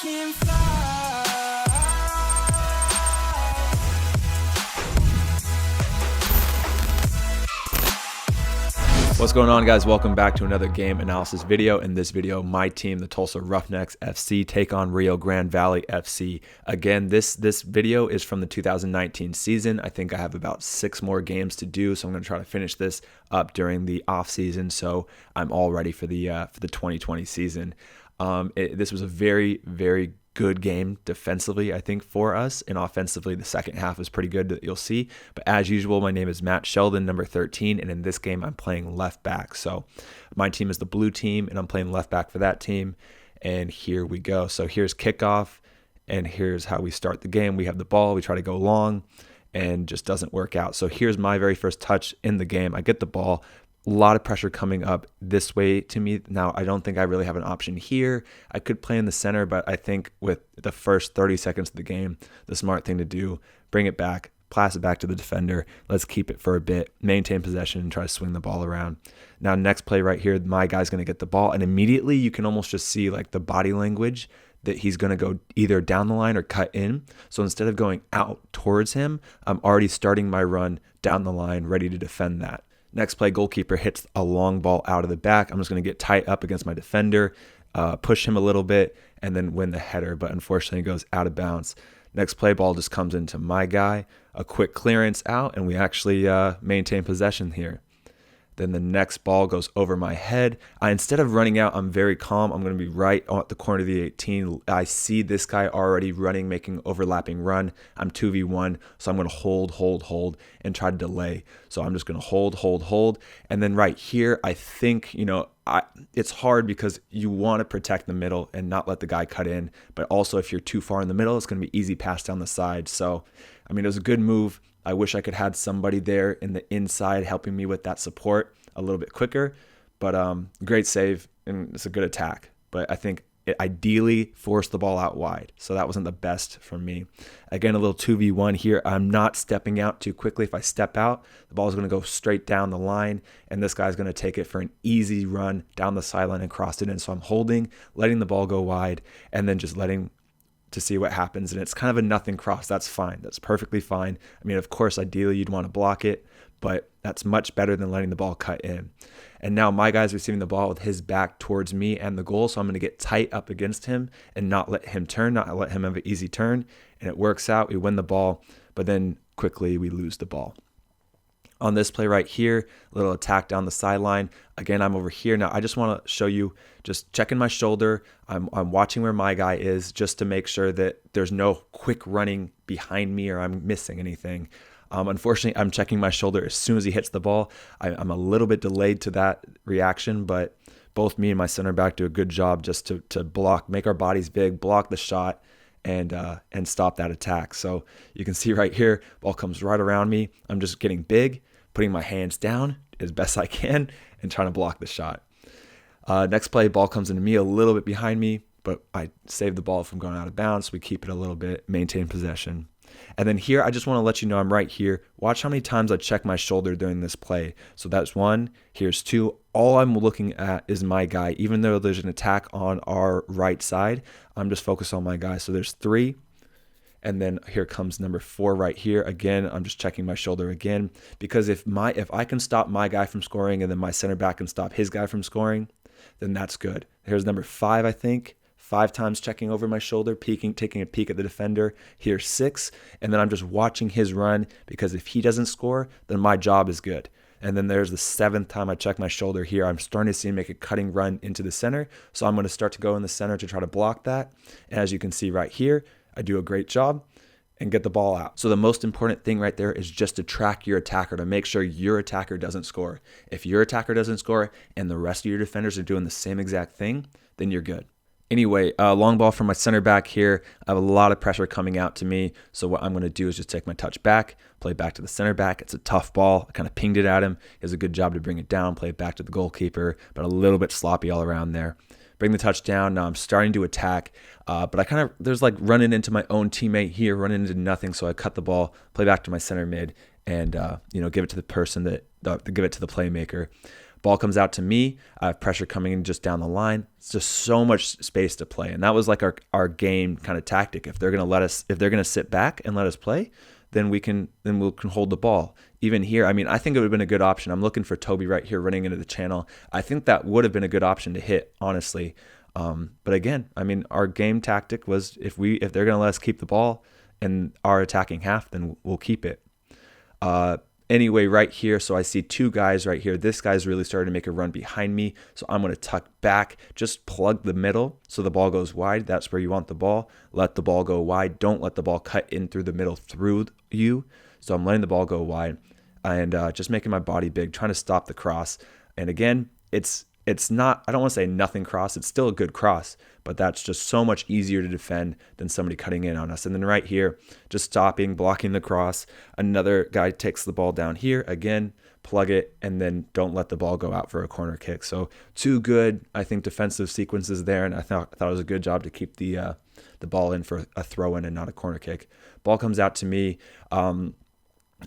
can fly. What's going on, guys? Welcome back to another game analysis video. In this video, my team, the Tulsa Roughnecks FC, take on Rio Grande Valley FC. Again, this video is from the 2019 season. I think I have about 6 more games to do, so I'm going to try to finish this up during the off season, so I'm all ready for the 2020 season. This was a very, very good game defensively, I think, for us, and offensively the second half was pretty good, that you'll see. But as usual, my name is Matt Sheldon, number 13, and in this game I'm playing left back. So my team is the blue team and I'm playing left back for that team, and here we go. So here's kickoff, and here's how we start the game. We have the ball, we try to go long, and just doesn't work out. So here's my very first touch in the game. I get the ball, a lot of pressure coming up this way to me. Now, I don't think I really have an option here. I could play in the center, but I think with the first 30 seconds of the game, the smart thing to do, bring it back, pass it back to the defender. Let's keep it for a bit, maintain possession, and try to swing the ball around. Now, next play right here, my guy's going to get the ball, and immediately you can almost just see like the body language that he's going to go either down the line or cut in. So instead of going out towards him, I'm already starting my run down the line, ready to defend that. Next play, goalkeeper hits a long ball out of the back. I'm just going to get tight up against my defender, push him a little bit, and then win the header. But unfortunately, it goes out of bounds. Next play, ball just comes into my guy. A quick clearance out, and we actually maintain possession here. Then the next ball goes over my head. Instead of running out, I'm very calm. I'm going to be right at the corner of the 18. I see this guy already running, making overlapping run. I'm 2v1, so I'm going to hold, and try to delay. So I'm just going to hold. And then right here, I think, it's hard because you want to protect the middle and not let the guy cut in. But also, if you're too far in the middle, it's going to be easy pass down the side. So, it was a good move. I wish I could have had somebody there in the inside helping me with that support a little bit quicker, but great save, and it's a good attack. But I think it ideally forced the ball out wide, so that wasn't the best for me. Again, a little 2v1 here. I'm not stepping out too quickly. If I step out, the ball is going to go straight down the line, and this guy's going to take it for an easy run down the sideline and cross it in. So I'm holding, letting the ball go wide, and then just letting to see what happens, and it's kind of a nothing cross. That's fine. That's perfectly fine. Of course, ideally you'd want to block it, but that's much better than letting the ball cut in. And now my guy's receiving the ball with his back towards me and the goal, so I'm going to get tight up against him and not let him turn, not let him have an easy turn, and it works out. We win the ball, but then quickly we lose the ball. On this play right here, a little attack down the sideline. Again, I'm over here. Now, I just want to show you, just checking my shoulder. I'm watching where my guy is just to make sure that there's no quick running behind me or I'm missing anything. Unfortunately, I'm checking my shoulder as soon as he hits the ball. I'm a little bit delayed to that reaction, but both me and my center back do a good job just to block, make our bodies big, block the shot, and stop that attack. So you can see right here, ball comes right around me. I'm just getting big, putting my hands down as best I can, and trying to block the shot. Next play, ball comes into me a little bit behind me, but I save the ball from going out of bounds. We keep it a little bit, maintain possession. And then here, I just want to let you know I'm right here. Watch how many times I check my shoulder during this play. So that's 1, here's 2. All I'm looking at is my guy. Even though there's an attack on our right side, I'm just focused on my guy. So there's 3. And then here comes number 4 right here. Again, I'm just checking my shoulder again, because if I can stop my guy from scoring and then my center back can stop his guy from scoring, then that's good. Here's number 5, I think. 5 times checking over my shoulder, peeking, taking a peek at the defender. Here's 6, and then I'm just watching his run, because if he doesn't score, then my job is good. And then there's the 7th time I check my shoulder here. I'm starting to see him make a cutting run into the center, so I'm going to start to go in the center to try to block that. And as you can see right here, I do a great job and get the ball out. So the most important thing right there is just to track your attacker, to make sure your attacker doesn't score. If your attacker doesn't score and the rest of your defenders are doing the same exact thing, then you're good. Anyway, long ball from my center back here. I have a lot of pressure coming out to me. So what I'm going to do is just take my touch back, play back to the center back. It's a tough ball. I kind of pinged it at him. He has a good job to bring it down, play it back to the goalkeeper, but a little bit sloppy all around there. Bring the touchdown. Now I'm starting to attack, but there's like running into my own teammate here, running into nothing. So I cut the ball, play back to my center mid, and give it to the person give it to the playmaker. Ball comes out to me. I have pressure coming in just down the line. It's just so much space to play. And that was like our game kind of tactic. If they're going to sit back and let us play, then we can hold the ball. Even here, I mean, I think it would have been a good option. I'm looking for Toby right here running into the channel. I think that would have been a good option to hit, honestly. But again, I mean, our game tactic was if they're going to let us keep the ball in our attacking half, then we'll keep it. Anyway, right here, so I see two guys right here. This guy's really starting to make a run behind me, so I'm going to tuck back, just plug the middle so the ball goes wide. That's where you want the ball. Let the ball go wide. Don't let the ball cut in through the middle through you. So I'm letting the ball go wide and just making my body big, trying to stop the cross. And again, it's not, I don't want to say nothing cross. It's still a good cross, but that's just so much easier to defend than somebody cutting in on us. And then right here, just stopping, blocking the cross. Another guy takes the ball down here. Again, plug it, and then don't let the ball go out for a corner kick. So two good, I think, defensive sequences there. And I thought it was a good job to keep the ball in for a throw in and not a corner kick. Ball comes out to me.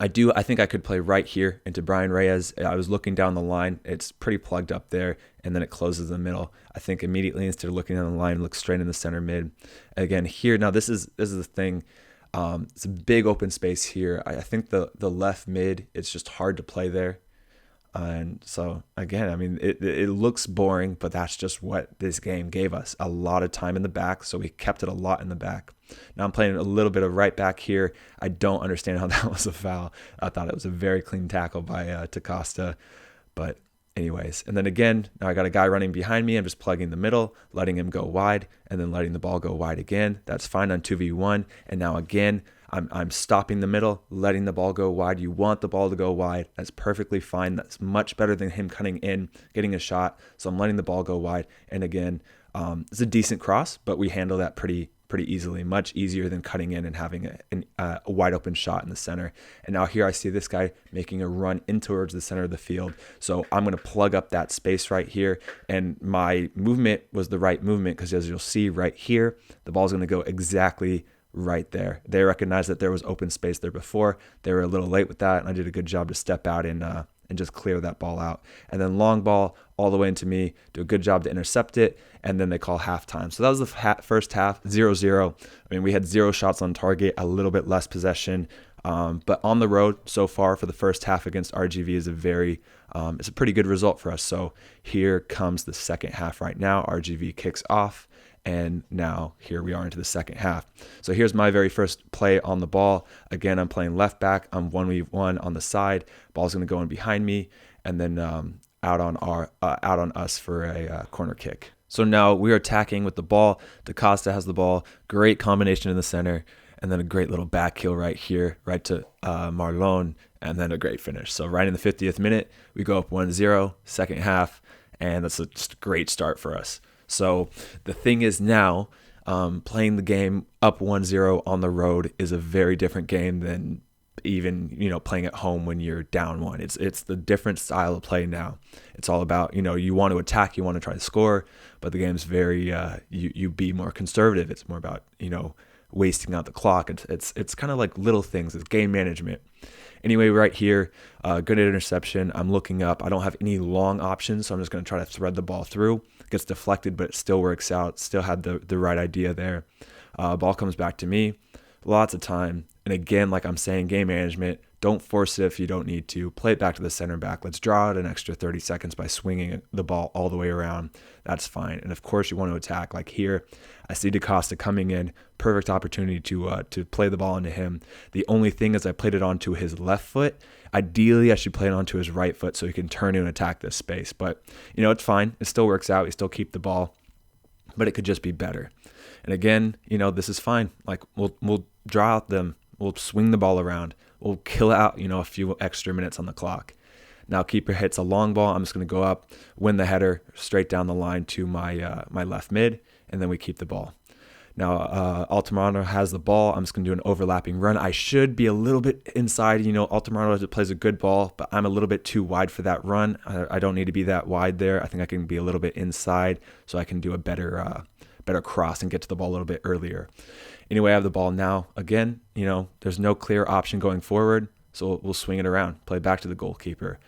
I think I could play right here into Brian Reyes. I was looking down the line. It's pretty plugged up there, and then it closes the middle. I think immediately, instead of looking down the line, look straight in the center mid. Again, here, now this is the thing. It's a big open space here. I think the left mid, it's just hard to play there. And so, again, I mean, it looks boring, but that's just what this game gave us. A lot of time in the back, so we kept it a lot in the back. Now I'm playing a little bit of right back here. I don't understand how that was a foul. I thought it was a very clean tackle by Costa. But anyways, and then again, now I got a guy running behind me. I'm just plugging the middle, letting him go wide, and then letting the ball go wide again. That's fine on 2v1. And now again, I'm stopping the middle, letting the ball go wide. You want the ball to go wide. That's perfectly fine. That's much better than him cutting in, getting a shot. So I'm letting the ball go wide. And again, it's a decent cross, but we handle that pretty easily, much easier than cutting in and having a wide open shot in the center. And now here I see this guy making a run in towards the center of the field. So I'm going to plug up that space right here. And my movement was the right movement because, as you'll see right here, the ball is going to go exactly right there. They recognized that there was open space there before. They were a little late with that, and I did a good job to step out and just clear that ball out. And then long ball all the way into me, do a good job to intercept it, and then they call halftime. So that was the first half, 0-0. I mean, we had 0 shots on target, a little bit less possession, but on the road so far for the first half against RGV is it's a pretty good result for us. So here comes the second half right now. RGV kicks off. And now here we are into the second half. So here's my very first play on the ball. Again, I'm playing left back. I'm 1v1 on the side. Ball's going to go in behind me, and then out on us for a corner kick. So now we're attacking with the ball. DaCosta has the ball. Great combination in the center, and then a great little back heel right here, right to Marlon, and then a great finish. So right in the 50th minute, we go up 1-0, second half, and that's just a great start for us. So the thing is now, playing the game up 1-0 on the road is a very different game than even, playing at home when you're down 1. It's the different style of play now. It's all about, you want to attack, you want to try to score, but the game's very, you be more conservative. It's more about, wasting out the clock. It's kind of like little things. It's game management. Anyway, right here, good interception. I'm looking up. I don't have any long options, so I'm just going to try to thread the ball through. Gets deflected, but it still works out. Still had the right idea there. Ball comes back to me. Lots of time. And again, like I'm saying, game management. Don't force it if you don't need to. Play it back to the center back. Let's draw out an extra 30 seconds by swinging the ball all the way around. That's fine. And of course, you want to attack. Like here, I see DaCosta coming in. Perfect opportunity to play the ball into him. The only thing is I played it onto his left foot. Ideally, I should play it onto his right foot so he can turn and attack this space. But, it's fine. It still works out. We still keep the ball. But it could just be better. And again, this is fine. Like, we'll draw out them. We'll swing the ball around. We'll kill out, a few extra minutes on the clock. Now, keeper hits a long ball. I'm just going to go up, win the header straight down the line to my left mid, and then we keep the ball. Now, Altamirano has the ball. I'm just going to do an overlapping run. I should be a little bit inside. Altamirano plays a good ball, but I'm a little bit too wide for that run. I don't need to be that wide there. I think I can be a little bit inside so I can do a better cross and get to the ball a little bit earlier. Anyway, I have the ball now. Again, there's no clear option going forward, so we'll swing it around, play back to the goalkeeper.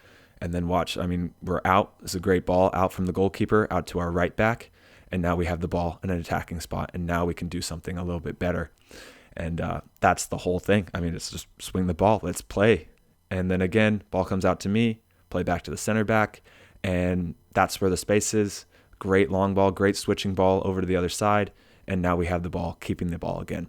And then watch, I mean, we're out. It's a great ball out from the goalkeeper out to our right back. And now we have the ball in an attacking spot. And now we can do something a little bit better. And that's the whole thing. I mean, it's just swing the ball. Let's play. And then again, ball comes out to me, play back to the center back. And that's where the space is. Great long ball, great switching ball over to the other side. And now we have the ball, keeping the ball again.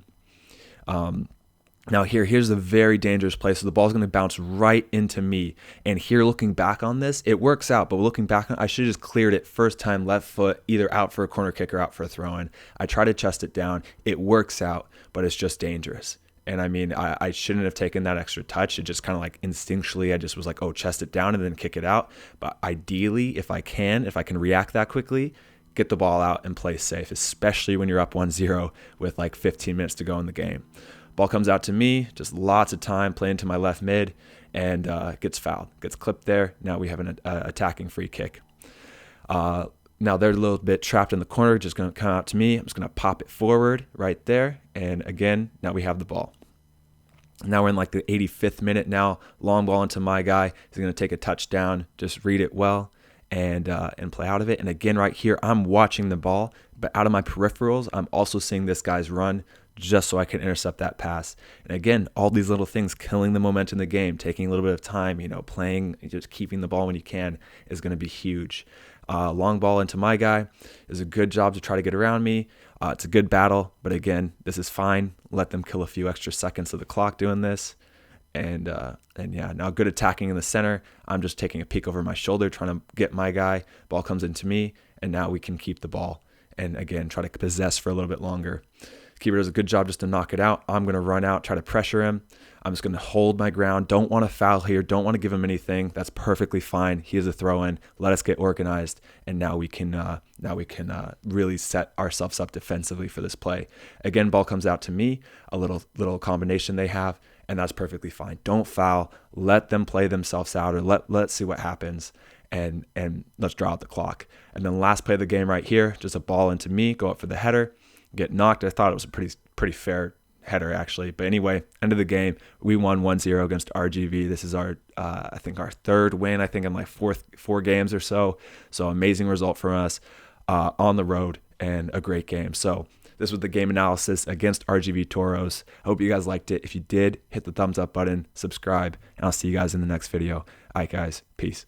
Now here's a very dangerous play. So the ball's going to bounce right into me. And here, looking back on this, it works out. But looking back on, I should have just cleared it first time, left foot, either out for a corner kick or out for a throw-in. I try to chest it down. It works out, but it's just dangerous. And I mean, I shouldn't have taken that extra touch. It just kind of like instinctually, I just was like, oh, chest it down and then kick it out. But ideally, if I can react that quickly, get the ball out and play safe, especially when you're up 1-0 with like 15 minutes to go in the game. Ball comes out to me, just lots of time playing to my left mid, and gets fouled, gets clipped there. Now we have an attacking free kick. Now they're a little bit trapped in the corner, just going to come out to me. I'm just going to pop it forward right there. And again, now we have the ball. Now we're in like the 85th minute now. Long ball into my guy. He's going to take a touchdown, just read it well, and play out of it. And again, right here, I'm watching the ball, but out of my peripherals, I'm also seeing this guy's run just so I can intercept that pass. And again, all these little things, killing the momentum in the game, taking a little bit of time, playing, just keeping the ball when you can is going to be huge. Long ball into my guy is a good job to try to get around me. It's a good battle, but again, this is fine. Let them kill a few extra seconds of the clock doing this. And yeah, now good attacking in the center. I'm just taking a peek over my shoulder, trying to get my guy. Ball comes into me, and now we can keep the ball. And again, try to possess for a little bit longer. Keeper does a good job just to knock it out. I'm going to run out, try to pressure him. I'm just going to hold my ground. Don't want to foul here. Don't want to give him anything. That's perfectly fine. He is a throw-in. Let us get organized, and now we can really set ourselves up defensively for this play. Again, ball comes out to me. A little combination they have, and that's perfectly fine. Don't foul. Let them play themselves out, or let's see what happens. And let's draw out the clock. And then last play of the game right here, just a ball into me, go up for the header, get knocked. I thought it was a pretty fair header actually. But anyway, end of the game, we won 1-0 against RGV. This is our I think our third win, I think in like four games or so. So amazing result for us on the road, and a great game. So this was the game analysis against RGV Toros. I hope you guys liked it. If you did, hit the thumbs up button, subscribe, and I'll see you guys in the next video. All right, guys, peace.